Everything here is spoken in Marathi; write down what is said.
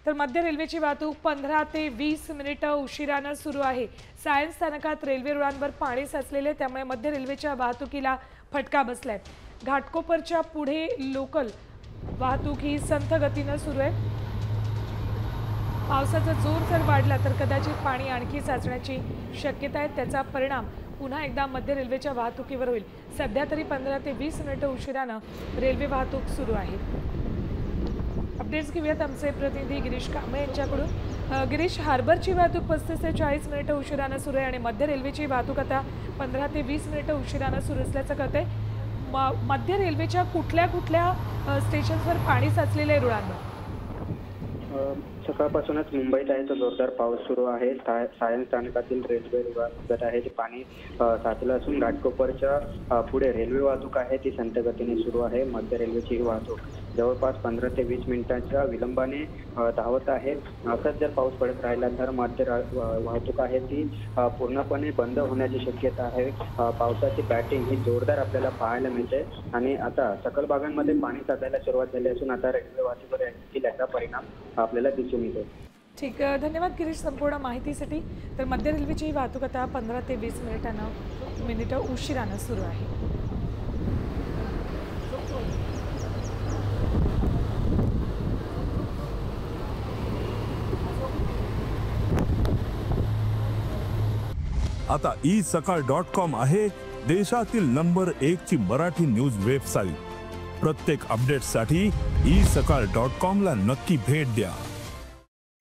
तर मध्य रेल्वेची वाहतूक 15 ते 20 मिनिटं उशिरानं सुरू आहे। सायन स्थानकात रेल्वे रुळांवर पाणी साचलेले, त्यामुळे मध्य रेल्वेच्या वाहतुकीला फटका बसलाय। घाटकोपरच्या पुढे लोकल वाहतूक ही संथ गतीनं सुरू आहे। पावसाचा जोर जर वाढला तर कदाचित पाणी आणखी साचण्याची शक्यता आहे। त्याचा परिणाम पुन्हा एकदा मध्य रेल्वेच्या वाहतुकीवर होईल। सध्या तरी 15 ते 20 मिनिटं उशिरानं रेल्वे वाहतूक सुरू आहे। अपडेट्स घेऊयात आमचे प्रतिनिधी गिरीश कांबळे यांच्याकडून। गिरीश, हार्बरची वाहतूक 35 ते 40 मिनिटं उशिरानं सुरू आहे आणि मध्य रेल्वेची वाहतूक आता 15 ते 20 मिनिटं उशिरानं सुरू असल्याचं कळतंय। मध्य रेल्वेच्या कुठल्या स्टेशन्सवर पाणी साचलेलं आहे रुळांवर? सकाळपासूनच मुंबईत आहे तो जोरदार पाऊस सुरू आहे। सायन स्थानकातील रेल्वे रुळात आहे ते पाणी साचलं असून घाटकोपरच्या पुढे रेल्वे वाहतूक आहे ती संथ गतीने सुरू आहे। मध्य रेल्वेची ही वाहतूक जवळपास 15 ते 20 मिनिटांच्या विलंबाने धावत आहे। असंच जर पाऊस पडत राहिला तर मध्य वाहतूक आहे ती पूर्णपणे बंद होण्याची शक्यता आहे। पावसाची बॅटिंग ही जोरदार आपल्याला पाहायला मिळते आणि आता सकल भागांमध्ये पाणी साचायला सुरुवात झाली असून आता रेल्वे वाहतुकीवर याचा परिणाम आपल्याला दिसून येतो। ठीक, धन्यवाद गिरीश संपूर्ण माहितीसाठी। तर मध्य रेल्वेची वाहतूक आता 15 ते 20 मिनिटं उशिरानं सुरू आहे। आता isakal.com आहे देशातील नंबर 1 ची मराठी न्यूज वेबसाईट। प्रत्येक अपडेटसाठी isakal.com ला नक्की भेट द्या।